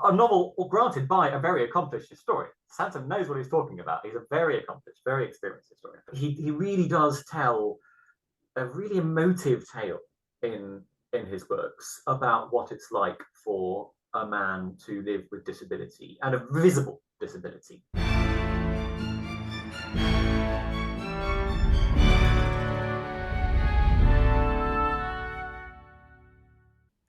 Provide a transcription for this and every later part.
a novel, granted, by a very accomplished historian. Sansom knows what he's talking about. He's a very accomplished, very experienced historian. He really does tell a really emotive tale in his books about what it's like for a man to live with disability, and a visible disability.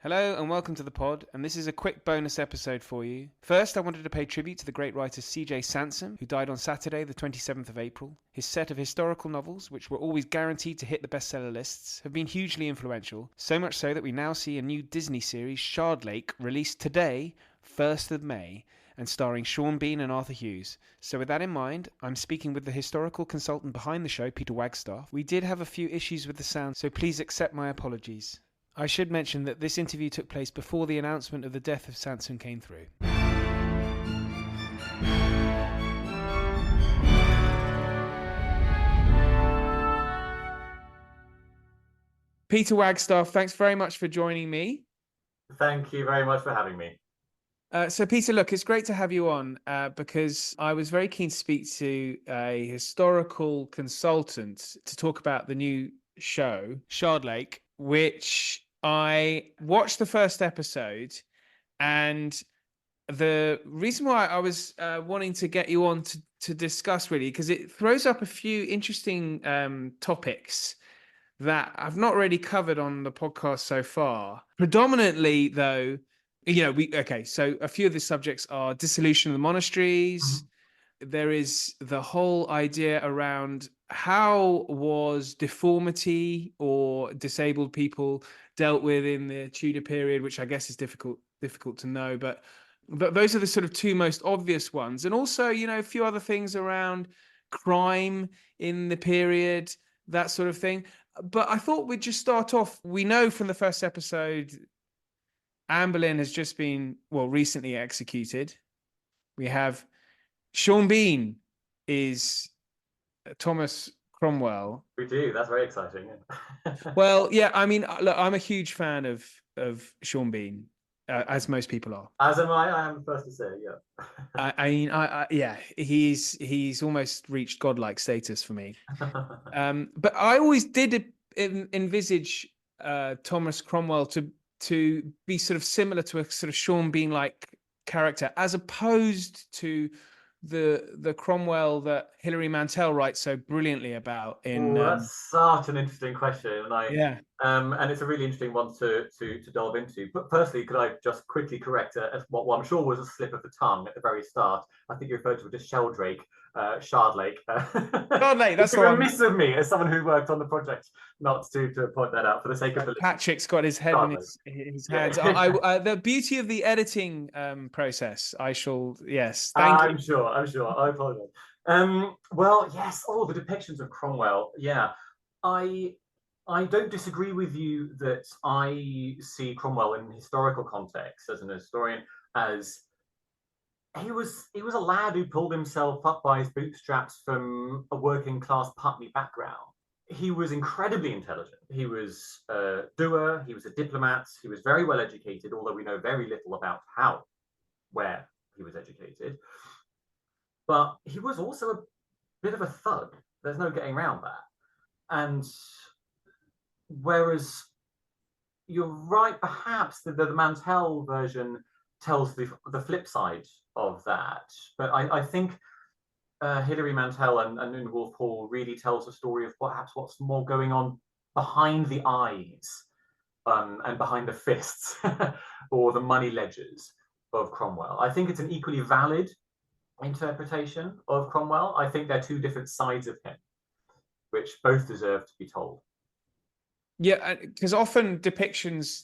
Hello and welcome to the pod, and this is a quick bonus episode for you. First, I wanted to pay tribute to the great writer C.J.Sansom, who died on Saturday, the 27th of April. His set of historical novels, which were always guaranteed to hit the bestseller lists, have been hugely influential, so much so that we now see a new Disney series, Shardlake, released today, 1st of May, and starring Sean Bean and Arthur Hughes. So with that in mind, I'm speaking with the historical consultant behind the show, Peter Wagstaff. We did have a few issues with the sound, so please accept my apologies. I should mention that this interview took place before the announcement of the death of Sansom came through. Peter Wagstaff, thanks very much for joining me. Thank you very much for having me. So Peter, look, it's great to have you on because I was very keen to speak to a historical consultant to talk about the new show, Shardlake, which I watched the first episode, and the reason why I was wanting to get you on to discuss, really, because it throws up a few interesting topics that I've not really covered on the podcast so far. Predominantly, though, so a few of the subjects are dissolution of the monasteries. There is the whole idea around how was deformity or disabled people dealt with in the Tudor period, which I guess is difficult to know, but those are the sort of two most obvious ones. And also, a few other things around crime in the period, that sort of thing. But I thought we'd just start off. We know from the first episode, Anne Boleyn has just been, recently executed. We have Sean Bean is Thomas Cromwell. We do. That's very exciting. Well, yeah. I mean, look, I'm a huge fan of Sean Bean, as most people are. As am I. I am the first to say, yeah. He's almost reached godlike status for me. But I always did envisage Thomas Cromwell to be sort of similar to a sort of Sean Bean-like character, as opposed to the Cromwell that Hilary Mantel writes so brilliantly about. That's such an interesting question, and it's a really interesting one to delve into. But firstly, could I just quickly correct what I'm sure was a slip of the tongue at the very start? I think you referred to it as Shardlake. Shardlake. Shardlake, that's the remiss of me as someone who worked on the project not to point that out for the sake of Patrick's got his head in his hands. The beauty of the editing process, I shall, yes. I'm sure. I apologize. Well, yes. The depictions of Cromwell. Yeah, I don't disagree with you that I see Cromwell in historical context as an historian as he was a lad who pulled himself up by his bootstraps from a working class Putney background. He was incredibly intelligent. He was a doer. He was a diplomat. He was very well educated, although we know very little about where he was educated. But he was also a bit of a thug. There's no getting around that. And whereas you're right, perhaps the Mantel version tells the flip side of that. But I think Hilary Mantel and In Wolf Hall really tells a story of perhaps what's more going on behind the eyes and behind the fists or the money ledgers of Cromwell. I think it's an equally valid interpretation of Cromwell. I think they're two different sides of him, which both deserve to be told. Yeah, because often depictions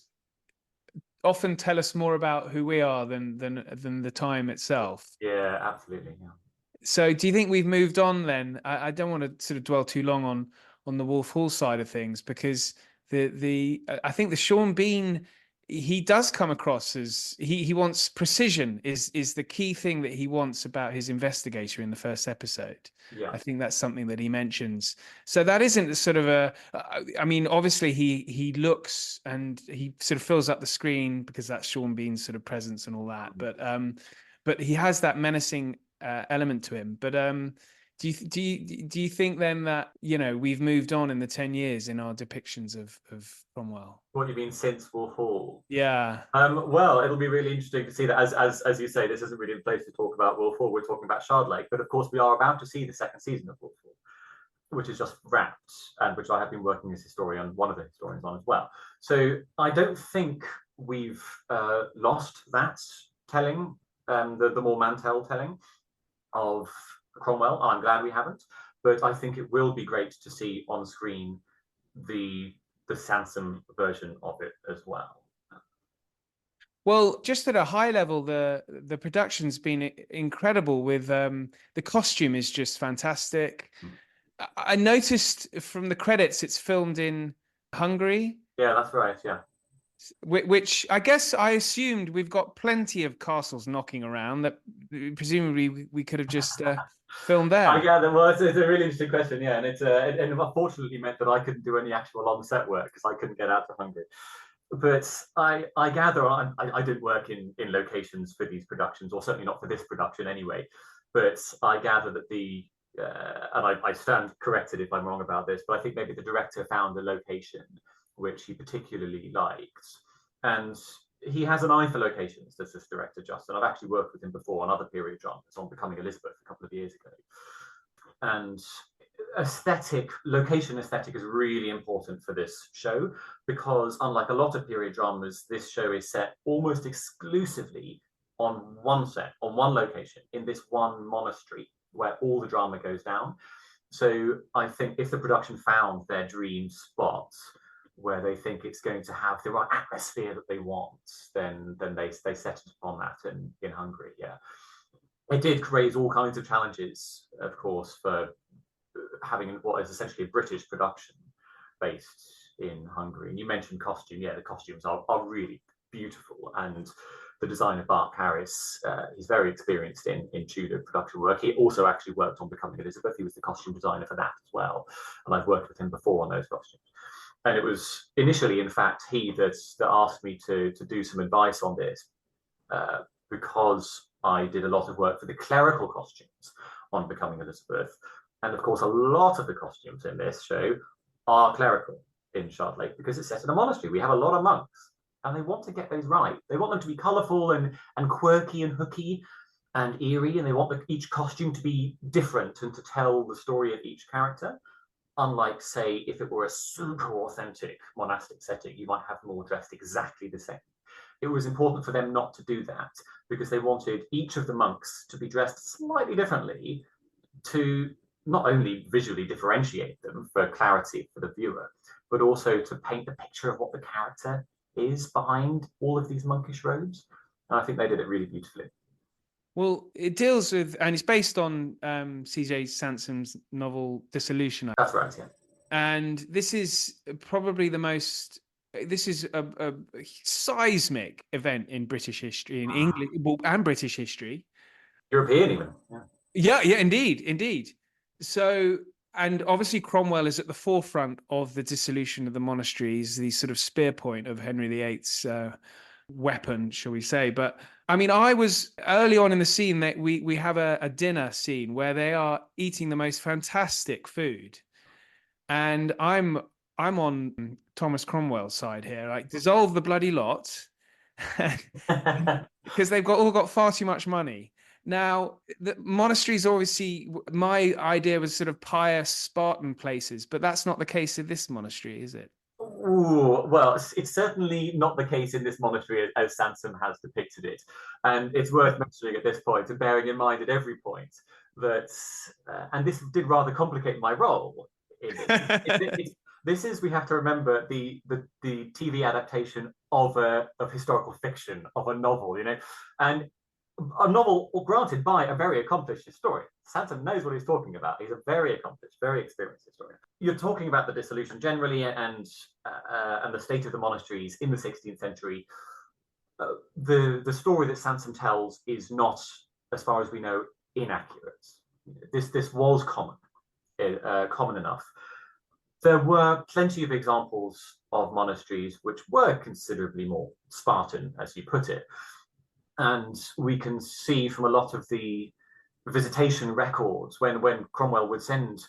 tell us more about who we are than the time itself. Yeah, absolutely. Yeah. So do you think we've moved on then? I don't want to sort of dwell too long on the Wolf Hall side of things, because I think the Sean Bean he does come across as he wants precision is the key thing that he wants about his investigator in the first episode. Yeah. I think that's something that he mentions. So that isn't sort of I mean, obviously he looks and he sort of fills up the screen because that's Sean Bean's sort of presence and all that. But he has that menacing element to him. But do you think then that, you know, we've moved on in the 10 years in our depictions of Cromwell? What do you mean since Wolf Hall? Yeah. Well, it'll be really interesting to see that. As you say, this isn't really a place to talk about Wolf Hall. We're talking about Shardlake, but of course we are about to see the second season of Wolf Hall, which is just wrapped, and which I have been working as historian, one of the historians on as well. So I don't think we've lost that telling, the more Mantell telling of Cromwell. I'm glad we haven't, but I think it will be great to see on screen the Sansom version of it as well. Well, just at a high level, the production's been incredible. With the costume is just fantastic. I noticed from the credits it's filmed in Hungary. Yeah, that's right. Yeah. Which I guess I assumed we've got plenty of castles knocking around that presumably we could have just filmed there. Yeah, well, it's a really interesting question. Yeah, and it unfortunately meant that I couldn't do any actual on-set work because I couldn't get out to Hungary. But I gather I didn't work in locations for these productions, or certainly not for this production anyway. But I gather that and I stand corrected if I'm wrong about this, but I think maybe the director found a location which he particularly liked. And he has an eye for locations, does this director, Justin. I've actually worked with him before on other period dramas, on Becoming Elizabeth a couple of years ago. And location aesthetic is really important for this show, because unlike a lot of period dramas, this show is set almost exclusively on one set, on one location, in this one monastery where all the drama goes down. So I think if the production found their dream spot where they think it's going to have the right atmosphere that they want, then they set it upon that in Hungary. Yeah, it did raise all kinds of challenges, of course, for having what is essentially a British production based in Hungary. And you mentioned costume. Yeah, the costumes are really beautiful, and the designer Bart Harris, he's very experienced in Tudor production work. He also actually worked on Becoming Elizabeth. He was the costume designer for that as well, and I've worked with him before on those costumes. And it was initially, in fact, he that asked me to do some advice on this, because I did a lot of work for the clerical costumes on Becoming Elizabeth. And of course, a lot of the costumes in this show are clerical in Shardlake because it's set in a monastery. We have a lot of monks, and they want to get those right. They want them to be colourful and quirky and hooky and eerie, and they want each costume to be different and to tell the story of each character. Unlike, say, if it were a super authentic monastic setting, you might have them all dressed exactly the same. It was important for them not to do that because they wanted each of the monks to be dressed slightly differently to not only visually differentiate them for clarity for the viewer, but also to paint the picture of what the character is behind all of these monkish robes. And I think they did it really beautifully. Well, it deals with, and it's based on C.J.Sansom's novel Dissolution. That's right, yeah. And this is probably this is a seismic event in British history, in English and British history. European even, yeah. Yeah, indeed. So, and obviously Cromwell is at the forefront of the dissolution of the monasteries, the sort of spear point of Henry VIII's weapon, shall we say. But I mean, I was early on in the scene that we have a dinner scene where they are eating the most fantastic food. And I'm on Thomas Cromwell's side here, like dissolve the bloody lot, because they've all got far too much money. Now, the monasteries, obviously, my idea was sort of pious Spartan places, but that's not the case in this monastery, is it? Ooh, well, it's certainly not the case in this monastery as Sansom has depicted it. And it's worth mentioning at this point, and bearing in mind at every point, that, and this did rather complicate my role in it. We have to remember, the TV adaptation of historical fiction, of a novel, and a novel, granted, by a very accomplished historian. Sansom knows what he's talking about. He's a very accomplished, very experienced historian. You're talking about the dissolution generally and the state of the monasteries in the 16th century. The story that Sansom tells is not, as far as we know, inaccurate. This was common enough. There were plenty of examples of monasteries which were considerably more Spartan, as you put it. And we can see from a lot of the visitation records when Cromwell would send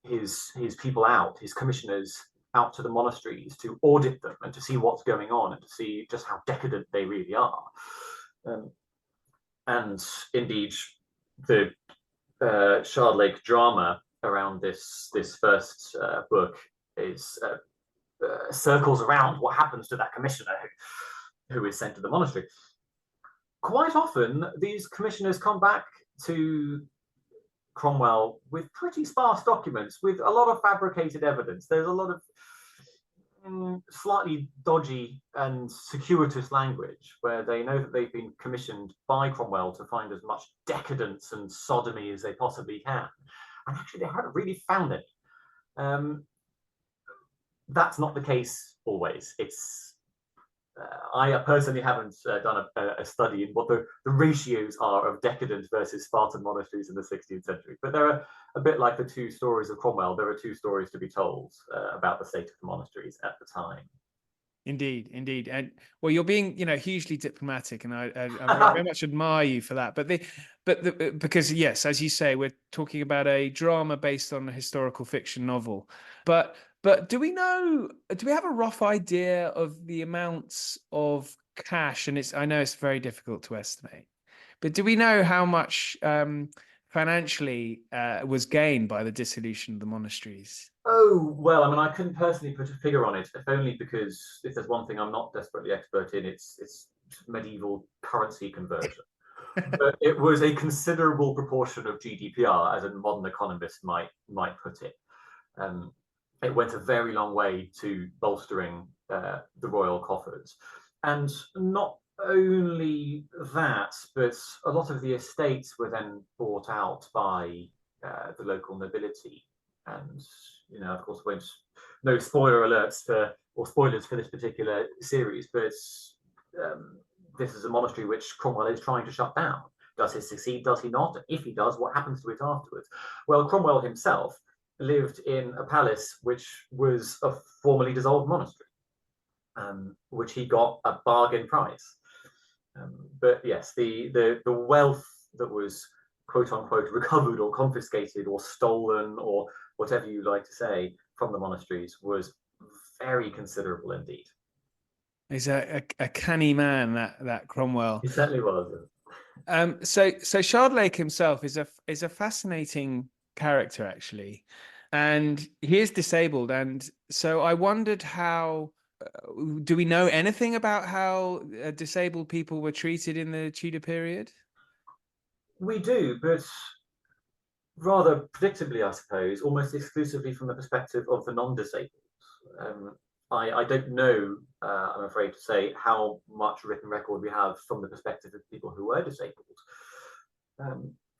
his people out, his commissioners out to the monasteries to audit them and to see what's going on and to see just how decadent they really are. And indeed, the Shardlake drama around this first book is circles around what happens to that commissioner who is sent to the monastery. Quite often, these commissioners come back to Cromwell with pretty sparse documents, with a lot of fabricated evidence. There's a lot of slightly dodgy and circuitous language where they know that they've been commissioned by Cromwell to find as much decadence and sodomy as they possibly can. And actually, they haven't really found any. That's not the case always. I personally haven't done a study in what the ratios are of decadent versus Spartan monasteries in the 16th century. But there are a bit like the two stories of Cromwell. There are two stories to be told about the state of the monasteries at the time. Indeed, indeed, and well, you're being, hugely diplomatic, and I very much admire you for that. Because yes, as you say, we're talking about a drama based on a historical fiction novel. But do we have a rough idea of the amounts of cash? And I know it's very difficult to estimate, but do we know how much financially was gained by the dissolution of the monasteries? Oh, well, I mean, I couldn't personally put a figure on it, if only because if there's one thing I'm not desperately expert in, it's medieval currency conversion. But it was a considerable proportion of GDPR, as a modern economist might put it. It went a very long way to bolstering the royal coffers. And not only that, but a lot of the estates were then bought out by the local nobility. And, of course, no spoiler alerts or spoilers for this particular series, but this is a monastery which Cromwell is trying to shut down. Does he succeed? Does he not? If he does, what happens to it afterwards? Well, Cromwell himself lived in a palace which was a formerly dissolved monastery, which he got at bargain price. But yes, the wealth that was quote unquote recovered or confiscated or stolen or whatever you like to say from the monasteries was very considerable indeed. He's a canny man, that Cromwell. He certainly was. So Shardlake himself is a fascinating character, actually, and he is disabled, and so I wondered how. Do we know anything about how disabled people were treated in the Tudor period? We do, but rather predictably, I suppose, almost exclusively from the perspective of the non-disabled. I don't know, I'm afraid to say, how much written record we have from the perspective of people who were disabled.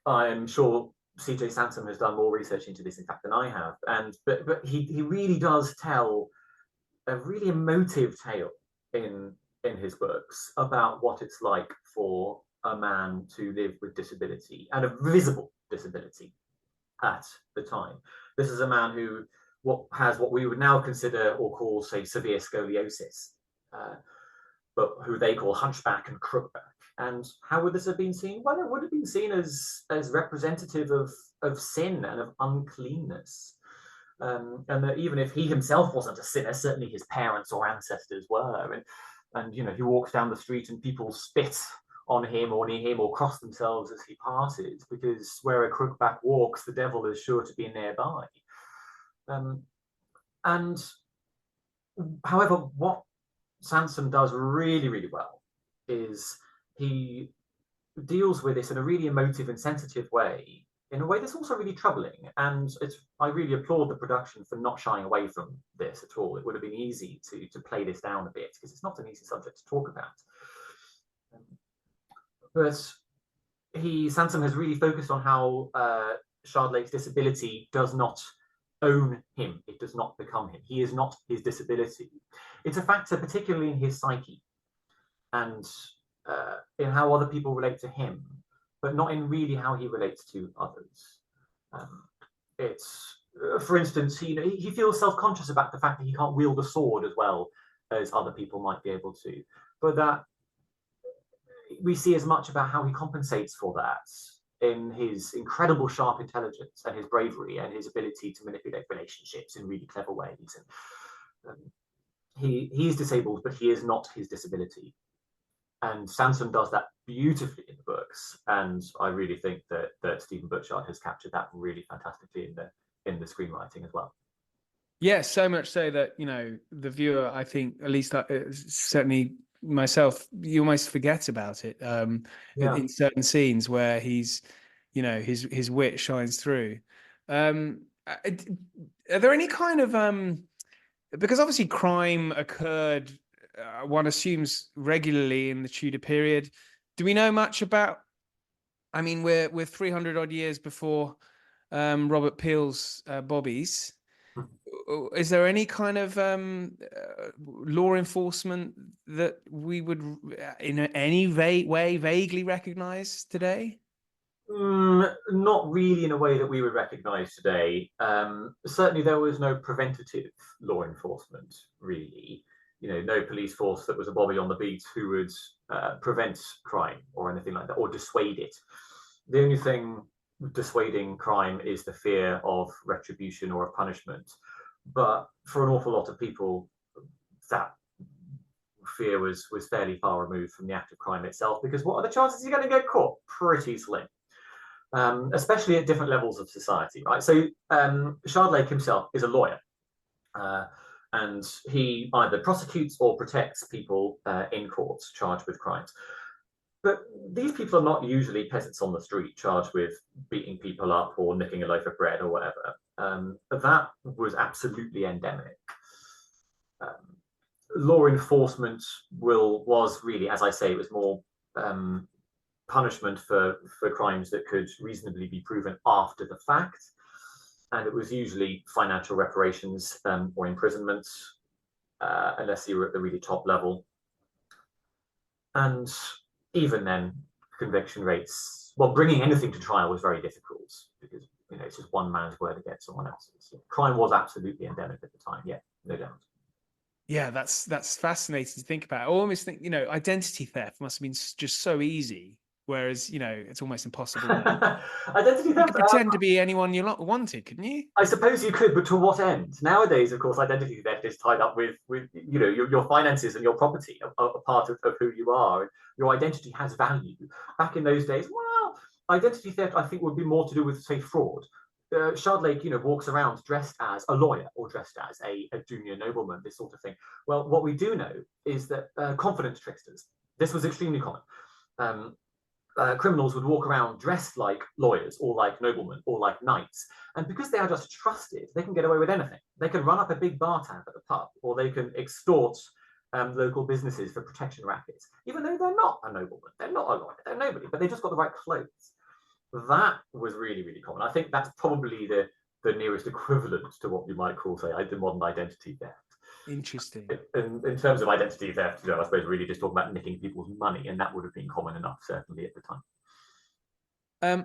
I'm sure C.J.Sansom has done more research into this, in fact, than I have. But he really does tell a really emotive tale in his books about what it's like for a man to live with disability, and a visible disability at the time. This is a man who has what we would now consider or call, say, severe scoliosis, but who they call hunchback and crookback. And how would this have been seen? Well, it would have been seen as representative of sin and of uncleanness. And that even if he himself wasn't a sinner, certainly his parents or ancestors were. And he walks down the street and people spit on him or near him or cross themselves as he passes, because where a crookback walks, the devil is sure to be nearby. And however, what Sansom does really, really well is he deals with this in a really emotive and sensitive way, in a way that's also really troubling. And I really applaud the production for not shying away from this at all. It would have been easy to play this down a bit, because it's not an easy subject to talk about. But Sansom has really focused on how Shardlake's disability does not own him. It does not become him. He is not his disability. It's a factor, particularly in his psyche and in how other people relate to him, but not in really how he relates to others. It's, for instance, he feels self-conscious about the fact that he can't wield a sword as well as other people might be able to, but that we see as much about how he compensates for that in his incredible sharp intelligence and his bravery and his ability to manipulate relationships in really clever ways. And he's disabled, but he is not his disability. And Sansom does that beautifully in the books, and I really think that Stephen Butchart has captured that really fantastically in the screenwriting as well. Yeah, so much so that, you know, the viewer, I think, at least certainly myself, you almost forget about it in certain scenes where he's, you know, his wit shines through. Are there any kind of because obviously crime occurred, one assumes, regularly in the Tudor period. Do we know much about? I mean, we're 300 odd years before Robert Peel's Bobbies. Is there any kind of law enforcement that we would, in any way, vaguely recognize today? Not really in a way that we would recognize today. Certainly, there was no preventative law enforcement, really. You know, no police force that was a bobby on the beat who would prevent crime or anything like that, or dissuade it. The only thing dissuading crime is the fear of retribution or of punishment. But for an awful lot of people, that fear was fairly far removed from the act of crime itself, because what are the chances you're going to get caught? Pretty slim. Especially at different levels of society, right? So Shardlake himself is a lawyer, and he either prosecutes or protects people in courts charged with crimes. But these people are not usually peasants on the street charged with beating people up or nicking a loaf of bread or whatever. That was absolutely endemic. Law enforcement was really, as I say, it was more punishment for crimes that could reasonably be proven after the fact. And it was usually financial reparations or imprisonment, unless you were at the really top level. And even then, conviction rates, well, bringing anything to trial was very difficult, because, you know, it's just one man's word against someone else's. So crime was absolutely endemic at the time, yeah, no doubt. Yeah, that's fascinating to think about. I almost think, you know, identity theft must have been just so easy, whereas, you know, it's almost impossible now. Identity You theft, could pretend to be anyone you wanted, couldn't you? I suppose you could, but to what end? Nowadays, of course, identity theft is tied up with you know, your finances and your property are part of who you are. Your identity has value. Back in those days, well, identity theft, I think, would be more to do with, say, fraud. Shardlake, you know, walks around dressed as a lawyer or dressed as a junior nobleman, this sort of thing. Well, what we do know is that confidence tricksters, this was extremely common. Criminals would walk around dressed like lawyers or like noblemen or like knights. And because they are just trusted, they can get away with anything. They can run up a big bar tab at the pub, or they can extort local businesses for protection rackets, even though they're not a nobleman, they're not a lawyer, they're nobody, but they just got the right clothes. That was really, really common. I think that's probably the nearest equivalent to what you might call, say, the modern identity theft. Interesting. In terms of identity theft, you know, I suppose really just talking about nicking people's money, and that would have been common enough, certainly at the time.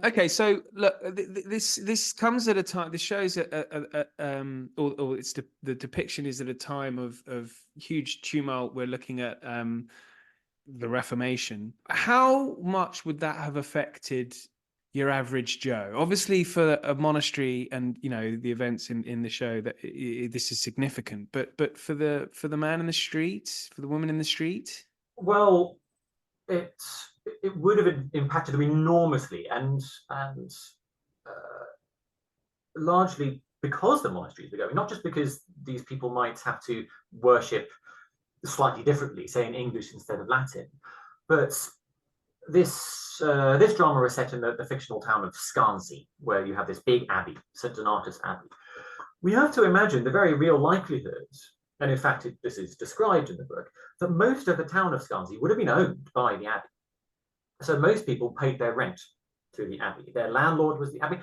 Okay, so look, this comes at a time. This shows or it's the depiction is at a time of huge tumult. We're looking at the Reformation. How much would that have affected your average Joe? Obviously, for a monastery and, you know, the events in the show, that this is significant. But for the man in the street, for the woman in the street, well, it would have impacted them enormously, and largely because the monasteries were going, not just because these people might have to worship slightly differently, say in English instead of Latin, but this drama is set in the fictional town of Scansey, where you have this big abbey, St. Donatus Abbey. We have to imagine the very real likelihood, and in fact this is described in the book, that most of the town of Scansey would have been owned by the abbey. So most people paid their rent to the abbey. Their landlord was the abbey.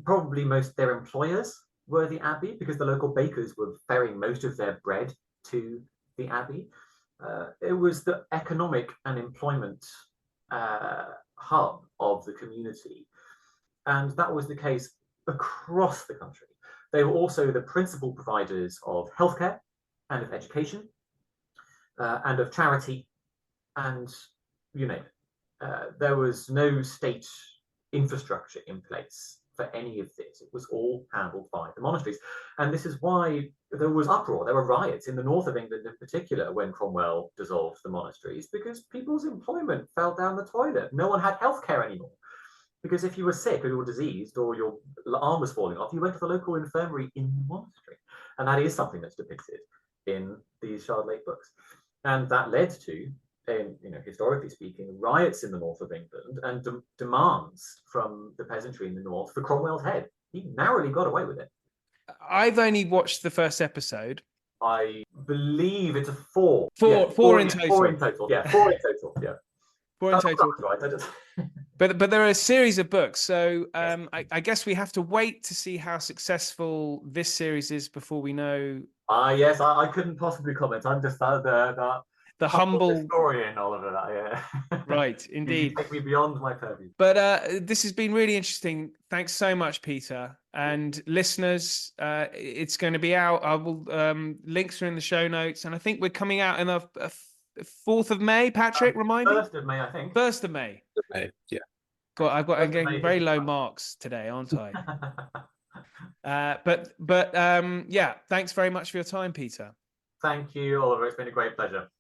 Probably most their employers were the abbey, because the local bakers were ferrying most of their bread to the abbey. It was the economic and employment hub of the community. And that was the case across the country. They were also the principal providers of healthcare and of education and of charity, and you name it. There was no state infrastructure in place for any of this. It was all handled by the monasteries. And this is why there was uproar. There were riots in the north of England in particular when Cromwell dissolved the monasteries, because people's employment fell down the toilet. No one had healthcare anymore. Because if you were sick or you were diseased or your arm was falling off, you went to the local infirmary in the monastery. And that is something that's depicted in these Shardlake books. And that led to, historically speaking, riots in the north of England and demands from the peasantry in the north for Cromwell's head. He narrowly got away with it. I've only watched the first episode. I believe it's a four. Four in total. Four in total. Yeah, four in total. Yeah. Four in total. Right. But there are a series of books, so I guess we have to wait to see how successful this series is before we know. Yes, I couldn't possibly comment. I'm just the humble historian, Oliver. Yeah. Right, indeed. You take me beyond my purview. But this has been really interesting. Thanks so much, Peter. And listeners, it's going to be out. I will links are in the show notes, and I think we're coming out in a 4th of May. Patrick, remind me. 1st of May, I think. 1st of May. Yeah. I'm getting very low marks today, aren't I? But yeah, thanks very much for your time, Peter. Thank you, Oliver. It's been a great pleasure.